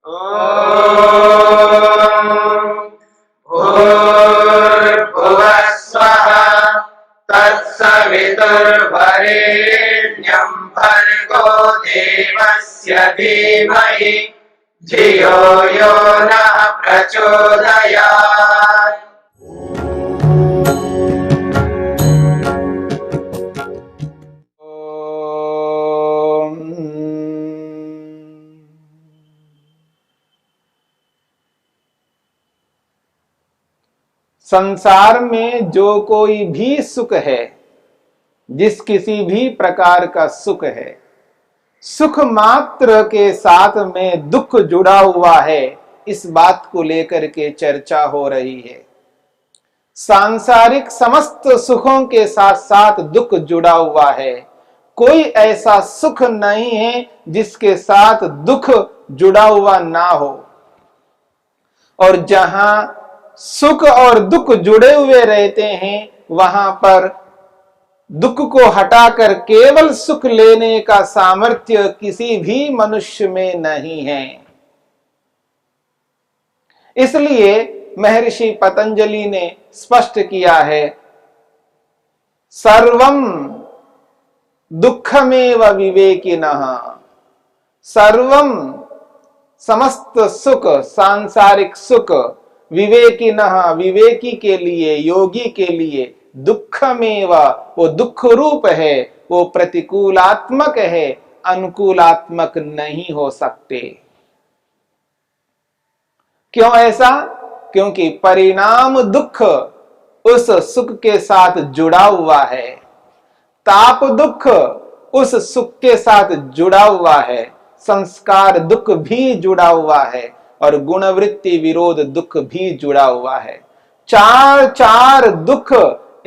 भूर्भुवः स्वः तत्सवितुर्वरेण्यं भर्गो देवस्य धीमहि धियो यो नः प्रचोदयात्। संसार में जो कोई भी सुख है, जिस किसी भी प्रकार का सुख है, सुख मात्र के साथ में दुख जुड़ा हुआ है, इस बात को लेकर के चर्चा हो रही है। सांसारिक समस्त सुखों के साथ साथ दुख जुड़ा हुआ है। कोई ऐसा सुख नहीं है जिसके साथ दुख जुड़ा हुआ ना हो। और जहां सुख और दुख जुड़े हुए रहते हैं, वहां पर दुख को हटाकर केवल सुख लेने का सामर्थ्य किसी भी मनुष्य में नहीं है। इसलिए महर्षि पतंजलि ने स्पष्ट किया है, सर्वं दुःखमेव विवेकिनः। सर्वं समस्त सुख, सांसारिक सुख, विवेकिनः विवेकी के लिए, योगी के लिए, दुःखमेव वो दुख रूप है, वो प्रतिकूलात्मक है, अनुकूलात्मक नहीं हो सकते। क्यों ऐसा? क्योंकि परिणाम दुख उस सुख के साथ जुड़ा हुआ है, ताप दुख उस सुख के साथ जुड़ा हुआ है, संस्कार दुख भी जुड़ा हुआ है, और गुणवृत्ति विरोध दुख भी जुड़ा हुआ है। चार दुख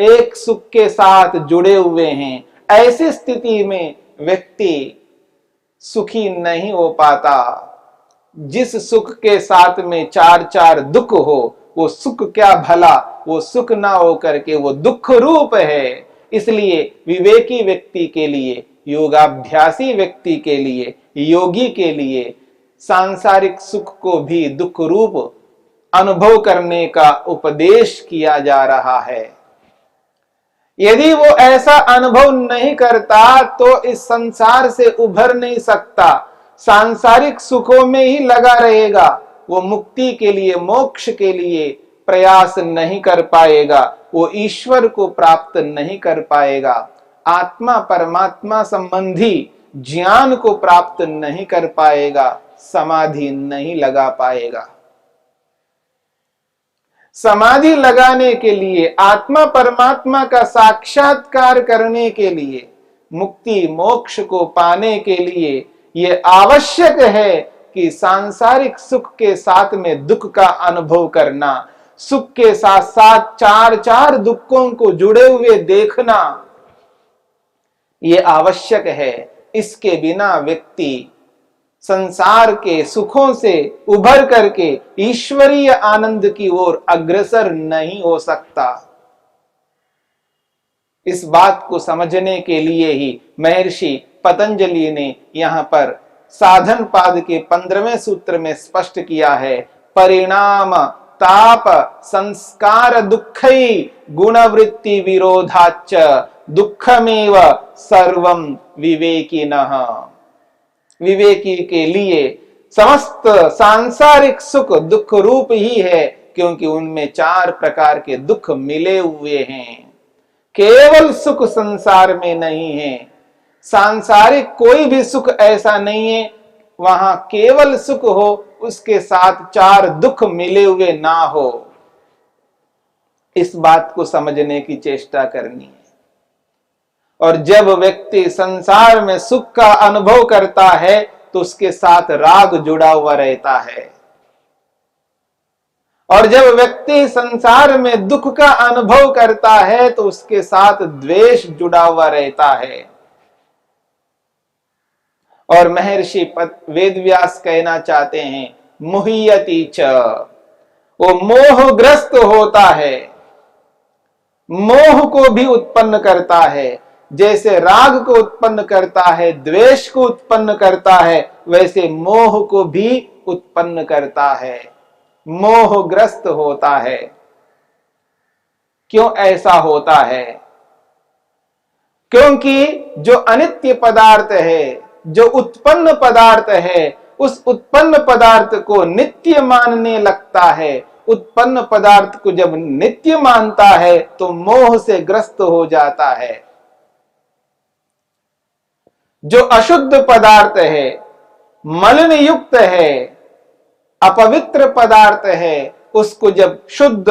एक सुख के साथ जुड़े हुए हैं। ऐसी स्थिति में व्यक्ति सुखी नहीं हो पाता। जिस सुख के साथ में चार दुख हो, वो सुख क्या भला, वो सुख ना हो करके वो दुख रूप है। इसलिए विवेकी व्यक्ति के लिए, योगाभ्यासी व्यक्ति के लिए, योगी के लिए सांसारिक सुख को भी दुख रूप अनुभव करने का उपदेश किया जा रहा है। यदि वो ऐसा अनुभव नहीं करता तो इस संसार से उभर नहीं सकता, सांसारिक सुखों में ही लगा रहेगा। वो मुक्ति के लिए, मोक्ष के लिए प्रयास नहीं कर पाएगा, वो ईश्वर को प्राप्त नहीं कर पाएगा, आत्मा परमात्मा संबंधी ज्ञान को प्राप्त नहीं कर पाएगा, समाधि नहीं लगा पाएगा। समाधि लगाने के लिए, आत्मा परमात्मा का साक्षात्कार करने के लिए, मुक्ति मोक्ष को पाने के लिए यह आवश्यक है कि सांसारिक सुख के साथ में दुख का अनुभव करना, सुख के साथ साथ चार दुखों को जुड़े हुए देखना, यह आवश्यक है। इसके बिना व्यक्ति संसार के सुखों से उभर करके ईश्वरीय आनंद की ओर अग्रसर नहीं हो सकता। इस बात को समझने के लिए ही महर्षि पतंजलि ने यहां पर साधन पाद के 15वें सूत्र में स्पष्ट किया है, परिणाम ताप संस्कार दुःखै गुणवृत्ति विरोधाच्च दुःखमेव सर्वं विवेकिनः। विवेकी के लिए समस्त सांसारिक सुख दुख रूप ही है, क्योंकि उनमें 4 प्रकार के दुख मिले हुए हैं। केवल सुख संसार में नहीं है। सांसारिक कोई भी सुख ऐसा नहीं है वहां केवल सुख हो, उसके साथ 4 दुख मिले हुए ना हो। इस बात को समझने की चेष्टा करनी है। और जब व्यक्ति संसार में सुख का अनुभव करता है तो उसके साथ राग जुड़ा हुआ रहता है, और जब व्यक्ति संसार में दुख का अनुभव करता है तो उसके साथ द्वेष जुड़ा हुआ रहता है। और महर्षि वेदव्यास कहना चाहते हैं, मुह्यति च, वो मोहग्रस्त होता है, मोह को भी उत्पन्न करता है। जैसे राग को उत्पन्न करता है, द्वेष को उत्पन्न करता है, वैसे मोह को भी उत्पन्न करता है, मोहग्रस्त होता है। क्यों ऐसा होता है? क्योंकि जो अनित्य पदार्थ है, जो उत्पन्न पदार्थ है, उस उत्पन्न पदार्थ को नित्य मानने लगता है। उत्पन्न पदार्थ को जब नित्य मानता है तो मोह से ग्रस्त हो जाता है। जो अशुद्ध पदार्थ है, मलिन युक्त है, अपवित्र पदार्थ है, उसको जब शुद्ध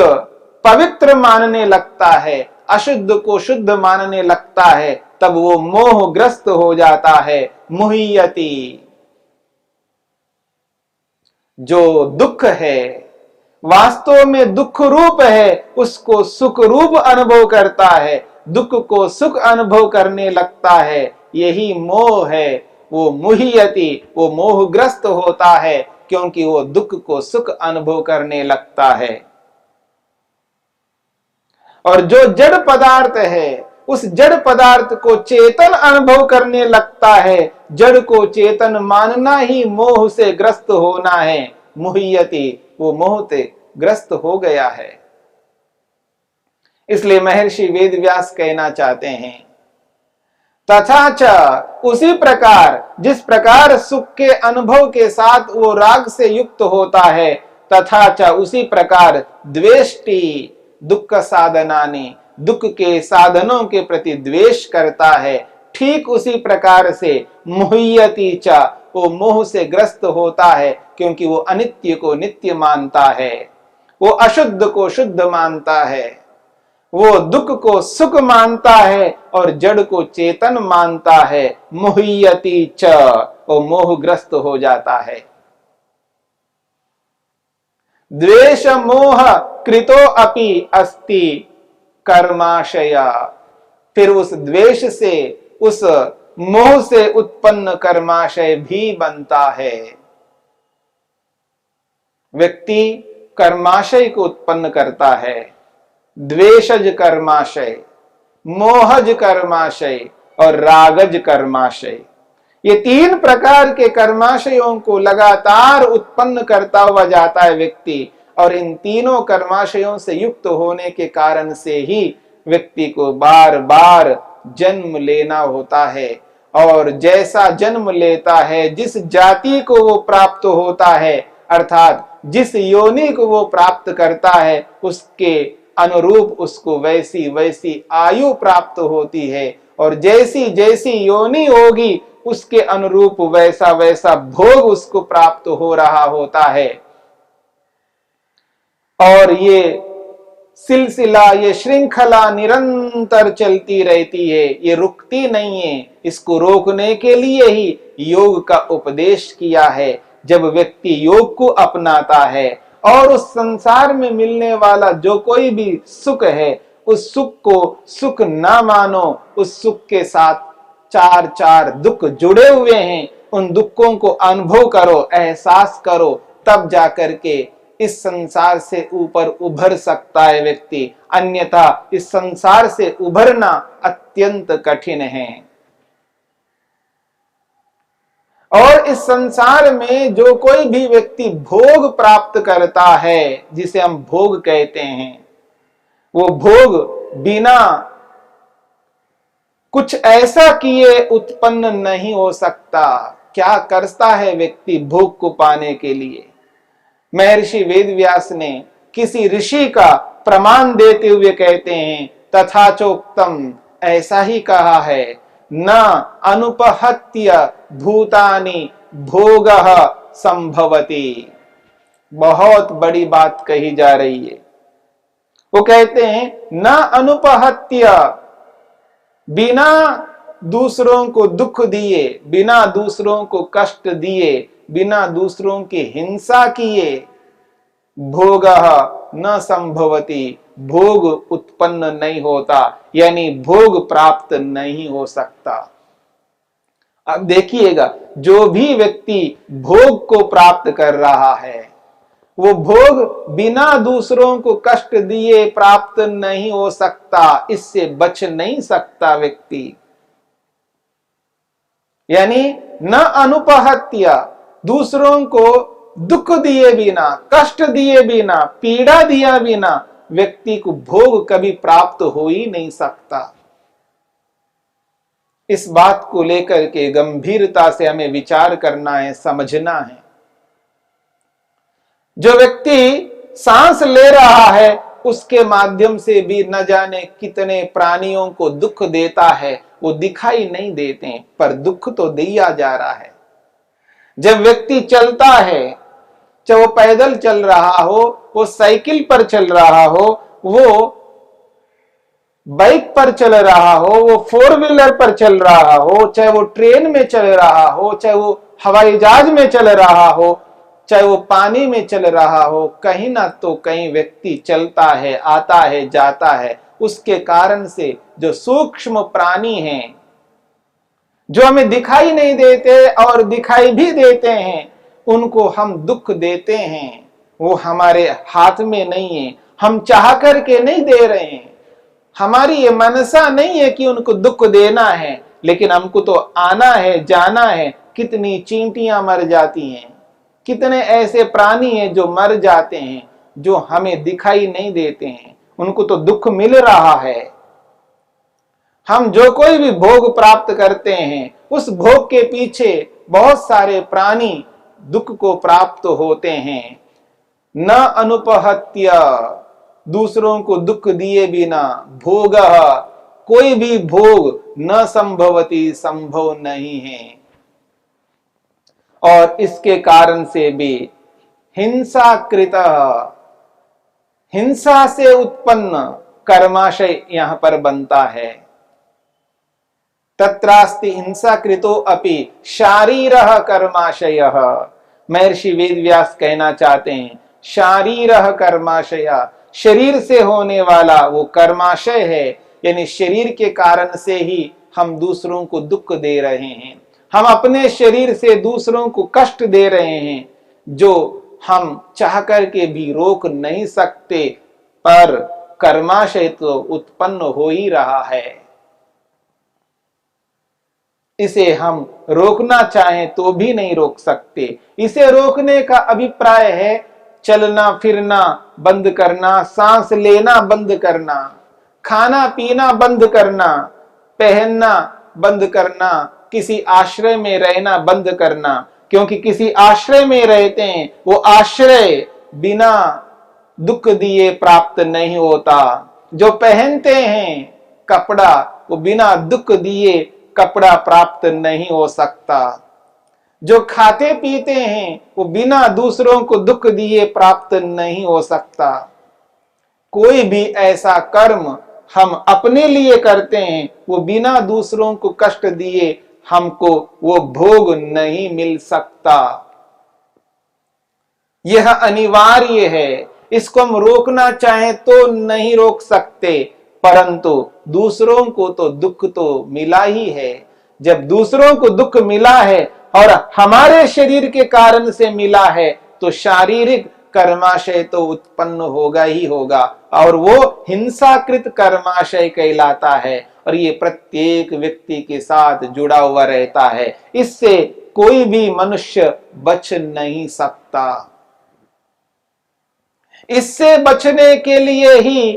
पवित्र मानने लगता है, अशुद्ध को शुद्ध मानने लगता है, तब वो मोहग्रस्त हो जाता है। मुह्यति, जो दुख है, वास्तव में दुख रूप है, उसको सुख रूप अनुभव करता है, दुख को सुख अनुभव करने लगता है, यही मोह है। वो मुह्यति, वो मोहग्रस्त होता है, क्योंकि वो दुख को सुख अनुभव करने लगता है। और जो जड़ पदार्थ है, उस जड़ पदार्थ को चेतन अनुभव करने लगता है। जड़ को चेतन मानना ही मोह से ग्रस्त होना है। मुह्यति, वो मोह से ग्रस्त हो गया है। इसलिए महर्षि वेदव्यास कहना चाहते हैं, तथा च, उसी प्रकार जिस प्रकार सुख के अनुभव के साथ वो राग से युक्त होता है, तथा च उसी प्रकार द्वेष्टि दुख साधनानि, दुख के साधनों के प्रति द्वेष करता है। ठीक उसी प्रकार से मुह्यति च, वो मोह से ग्रस्त होता है, क्योंकि वो अनित्य को नित्य मानता है, वो अशुद्ध को शुद्ध मानता है, वो दुख को सुख मानता है और जड़ को चेतन मानता है। मुह्यति च, वो मोहग्रस्त हो जाता है। द्वेष मोह कृतो अपि अस्ति कर्माशया, फिर उस द्वेष से, उस मोह से उत्पन्न कर्माशय भी बनता है। व्यक्ति कर्माशय को उत्पन्न करता है, द्वेषज कर्माशय, मोहज कर्माशय और रागज कर्माशय। ये तीन प्रकार के कर्माशयों को लगातार उत्पन्न करता हुआ जाता है व्यक्ति, और इन तीनों कर्माशयों से युक्त होने के कारण से ही व्यक्ति को बार बार जन्म लेना होता है। और जैसा जन्म लेता है, जिस जाति को वो प्राप्त होता है, अर्थात जिस योनि को वो प्राप्त करता है, उसके अनुरूप उसको वैसी वैसी आयु प्राप्त होती है। और जैसी जैसी योनि होगी, उसके अनुरूप वैसा वैसा भोग उसको प्राप्त हो रहा होता है। और ये सिलसिला, ये श्रृंखला निरंतर चलती रहती है, ये रुकती नहीं है। इसको रोकने के लिए ही योग का उपदेश किया है। जब व्यक्ति योग को अपनाता है और उस संसार में मिलने वाला जो कोई भी सुख है, उस सुख को सुख ना मानो, उस सुख के साथ चार चार दुख जुड़े हुए हैं, उन दुखों को अनुभव करो, एहसास करो, तब जाकर के इस संसार से ऊपर उभर सकता है व्यक्ति। अन्यथा इस संसार से उभरना अत्यंत कठिन है। और इस संसार में जो कोई भी व्यक्ति भोग प्राप्त करता है, जिसे हम भोग कहते हैं, वो भोग बिना कुछ ऐसा किए उत्पन्न नहीं हो सकता। क्या करता है व्यक्ति भोग को पाने के लिए? महर्षि वेदव्यास ने किसी ऋषि का प्रमाण देते हुए कहते हैं, तथा चोक्तम, ऐसा ही कहा है, न अनुपहत्य भूतानि भोगः संभवति। बहुत बड़ी बात कही जा रही है। वो कहते हैं, न अनुपहत्य, बिना दूसरों को दुख दिए, बिना दूसरों को कष्ट दिए, बिना दूसरों की हिंसा किए, भोगः न संभवति, भोग उत्पन्न नहीं होता, यानी भोग प्राप्त नहीं हो सकता। अब देखिएगा, जो भी व्यक्ति भोग को प्राप्त कर रहा है, वो भोग बिना दूसरों को कष्ट दिए प्राप्त नहीं हो सकता, इससे बच नहीं सकता व्यक्ति। यानी न अनुपहत्य, दूसरों को दुख दिए बिना, कष्ट दिए बिना, पीड़ा दिया बिना व्यक्ति को भोग कभी प्राप्त हो ही नहीं सकता। इस बात को लेकर के गंभीरता से हमें विचार करना है, समझना है। जो व्यक्ति सांस ले रहा है उसके माध्यम से भी न जाने कितने प्राणियों को दुख देता है, वो दिखाई नहीं देते पर दुख तो दिया जा रहा है। जब व्यक्ति चलता है, चाहे वो पैदल चल रहा हो, वो साइकिल पर चल रहा हो, वो बाइक पर चल रहा हो, वो फोर व्हीलर पर चल रहा हो, चाहे वो ट्रेन में चल रहा हो, चाहे वो हवाई जहाज में चल रहा हो, चाहे वो पानी में चल रहा हो, कहीं ना तो कहीं व्यक्ति चलता है, आता है, जाता है। उसके कारण से जो सूक्ष्म प्राणी हैं, जो हमें दिखाई नहीं देते और दिखाई भी देते हैं, उनको हम दुख देते हैं। वो हमारे हाथ में नहीं है, हम चाह करके नहीं दे रहे हैं। हमारी ये मनसा नहीं है कि उनको दुख देना है, लेकिन हमको तो आना है, जाना है। कितनी चींटियां मर जाती हैं, कितने ऐसे प्राणी हैं जो मर जाते हैं, जो हमें दिखाई नहीं देते हैं, उनको तो दुख मिल रहा है। हम जो कोई भी भोग प्राप्त करते हैं, उस भोग के पीछे बहुत सारे प्राणी दुख को प्राप्त होते हैं। न अनुपहत्य, दूसरों को दुख दिए बिना भोग, कोई भी भोग न संभवती, संभव नहीं है। और इसके कारण से भी हिंसाकृत, हिंसा से उत्पन्न कर्माशय यहां पर बनता है। तत्रास्ति हिंसाकृतो अपि शारीरः कर्माशयः। महर्षि वेदव्यास कहना चाहते हैं, शारीरः कर्माशय, शरीर से होने वाला वो कर्माशय है, यानी शरीर के कारण से ही हम दूसरों को दुख दे रहे हैं। हम अपने शरीर से दूसरों को कष्ट दे रहे हैं, जो हम चाह करके भी रोक नहीं सकते, पर कर्माशय तो उत्पन्न हो ही रहा है। इसे हम रोकना चाहें तो भी नहीं रोक सकते। इसे रोकने का अभिप्राय है चलना फिरना बंद करना, सांस लेना बंद करना, खाना पीना बंद करना, पहनना बंद करना, किसी आश्रय में रहना बंद करना। क्योंकि किसी आश्रय में रहते हैं, वो आश्रय बिना दुख दिए प्राप्त नहीं होता। जो पहनते हैं कपड़ा, वो बिना दुख दिए कपड़ा प्राप्त नहीं हो सकता। जो खाते पीते हैं, वो बिना दूसरों को दुख दिए प्राप्त नहीं हो सकता। कोई भी ऐसा कर्म हम अपने लिए करते हैं, वो बिना दूसरों को कष्ट दिए हमको वो भोग नहीं मिल सकता। यह अनिवार्य है। इसको हम रोकना चाहें तो नहीं रोक सकते, परंतु दूसरों को तो दुख तो मिला ही है। जब दूसरों को दुख मिला है और हमारे शरीर के कारण से मिला है, तो शारीरिक कर्माशय तो उत्पन्न होगा ही होगा, और वो हिंसाकृत कर्माशय कहलाता है। और ये प्रत्येक व्यक्ति के साथ जुड़ा हुआ रहता है। इससे कोई भी मनुष्य बच नहीं सकता। इससे बचने के लिए ही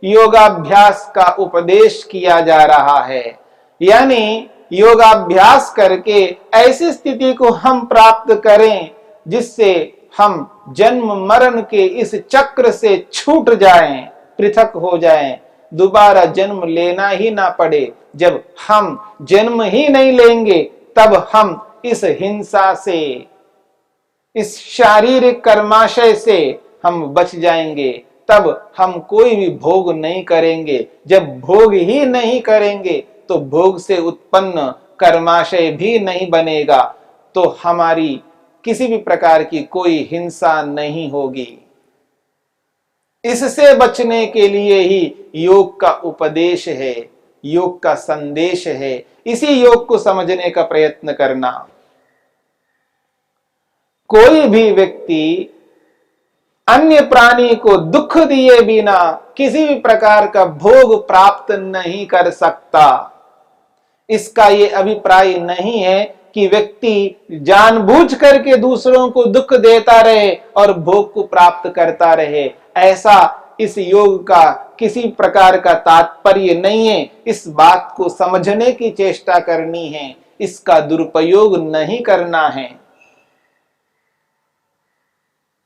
योगाभ्यास का उपदेश किया जा रहा है। यानी योगाभ्यास करके ऐसी स्थिति को हम प्राप्त करें जिससे हम जन्म मरण के इस चक्र से छूट जाएं, पृथक हो जाएं, दोबारा जन्म लेना ही ना पड़े। जब हम जन्म ही नहीं लेंगे, तब हम इस हिंसा से, इस शारीरिक कर्माशय से हम बच जाएंगे। तब हम कोई भी भोग नहीं करेंगे। जब भोग ही नहीं करेंगे, तो भोग से उत्पन्न कर्माशय भी नहीं बनेगा, तो हमारी किसी भी प्रकार की कोई हिंसा नहीं होगी। इससे बचने के लिए ही योग का उपदेश है, योग का संदेश है। इसी योग को समझने का प्रयत्न करना। कोई भी व्यक्ति अन्य प्राणी को दुख दिए बिना किसी भी प्रकार का भोग प्राप्त नहीं कर सकता। इसका ये अभिप्राय नहीं है कि व्यक्ति जानबूझ करके दूसरों को दुख देता रहे और भोग को प्राप्त करता रहे। ऐसा इस योग का किसी प्रकार का तात्पर्य नहीं है। इस बात को समझने की चेष्टा करनी है, इसका दुरुपयोग नहीं करना है।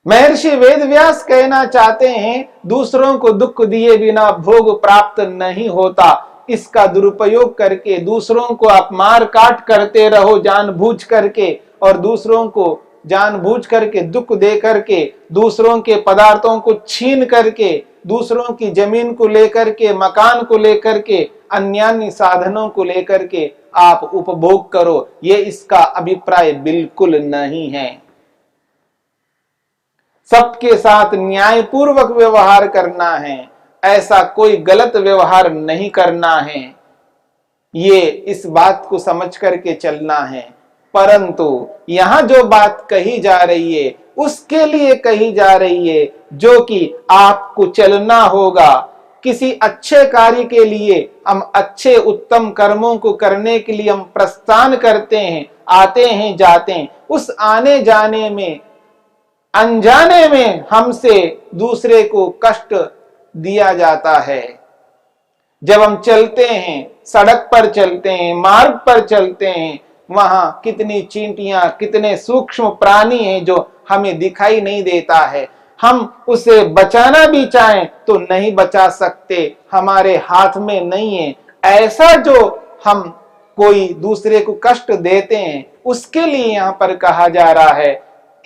महर्षि वेदव्यास कहना चाहते हैं, दूसरों को दुख दिए बिना भोग प्राप्त नहीं होता। इसका दुरुपयोग करके दूसरों को आप मार काट करते रहो जानबूझ करके, और दूसरों को जानबूझ करके दुख दे करके, दूसरों के पदार्थों को छीन करके, दूसरों की जमीन को लेकर के, मकान को लेकर के, अन्य साधनों को लेकर के आप उपभोग करो, ये इसका अभिप्राय बिल्कुल नहीं है। सबके साथ न्यायपूर्वक व्यवहार करना है, ऐसा कोई गलत व्यवहार नहीं करना है। ये इस बात को समझ करके चलना है। परंतु यहां जो बात कही जा रही है उसके लिए कही जा रही है, जो कि आपको चलना होगा। किसी अच्छे कार्य के लिए, हम अच्छे उत्तम कर्मों को करने के लिए हम प्रस्थान करते हैं, आते हैं, जाते हैं। उस आने जाने में, अनजाने में हमसे दूसरे को कष्ट दिया जाता है। जब हम चलते हैं, सड़क पर चलते हैं, मार्ग पर चलते हैं, वहां कितनी चींटियां, कितने सूक्ष्म प्राणी हैं जो हमें दिखाई नहीं देता है। हम उसे बचाना भी चाहें तो नहीं बचा सकते, हमारे हाथ में नहीं है। ऐसा जो हम कोई दूसरे को कष्ट देते हैं, उसके लिए यहां पर कहा जा रहा है,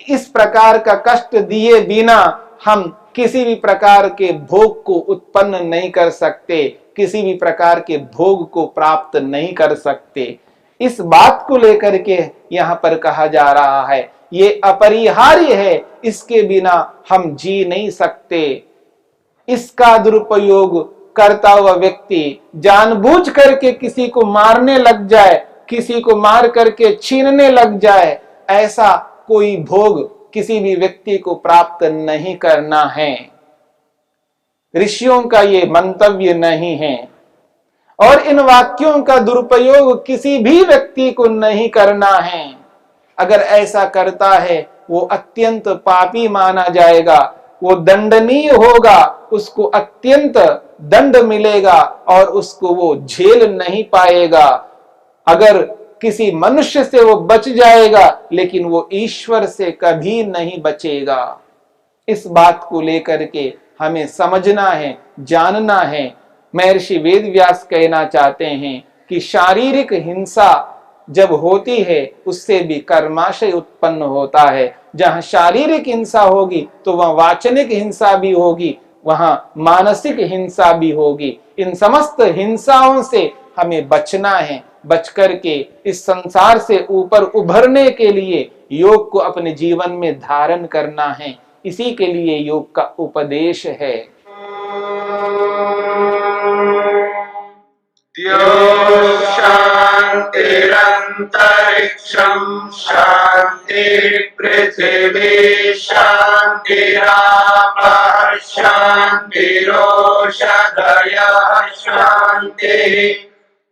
इस प्रकार का कष्ट दिए बिना हम किसी भी प्रकार के भोग को उत्पन्न नहीं कर सकते, किसी भी प्रकार के भोग को प्राप्त नहीं कर सकते। इस बात को लेकर के यहां पर कहा जा रहा है, ये अपरिहार्य है, इसके बिना हम जी नहीं सकते। इसका दुरुपयोग करता हुआ व्यक्ति जानबूझ करके किसी को मारने लग जाए, किसी को मार करके छीनने लग जाए, ऐसा कोई भोग किसी भी व्यक्ति को प्राप्त नहीं करना है। ऋषियों का ये मंतव्य नहीं है, और इन वाक्यों का दुरुपयोग किसी भी व्यक्ति को नहीं करना है। अगर ऐसा करता है वो अत्यंत पापी माना जाएगा, वो दंडनीय होगा, उसको अत्यंत दंड मिलेगा और उसको वो झेल नहीं पाएगा। अगर किसी मनुष्य से वो बच जाएगा, लेकिन वो ईश्वर से कभी नहीं बचेगा। इस बात को लेकर के हमें समझना है, जानना है। महर्षि वेदव्यास कहना चाहते हैं कि शारीरिक हिंसा जब होती है उससे भी कर्माशय उत्पन्न होता है। जहां शारीरिक हिंसा होगी तो वहां वाचनिक हिंसा भी होगी, वहां मानसिक हिंसा भी होगी। इन समस्त हिंसाओं से हमें बचना है। बच करके इस संसार से ऊपर उभरने के लिए योग को अपने जीवन में धारण करना है। इसी के लिए योग का उपदेश है। शांतिरंतरिक्षं शांति पृथिवी शांतिरापः शांतिरोषधयः शांतिः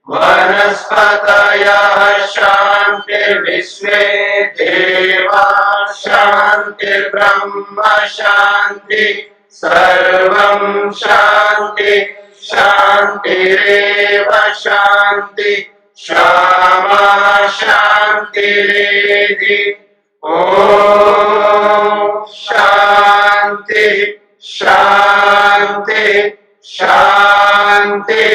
वनस्पतयः शांतिर्विश्वे देवाः शांतिर्ब्रह्म शांति सर्वं शांति शांतिरेव शांति क्षमा शांतिरेधि। ओम शांति शांति शांति।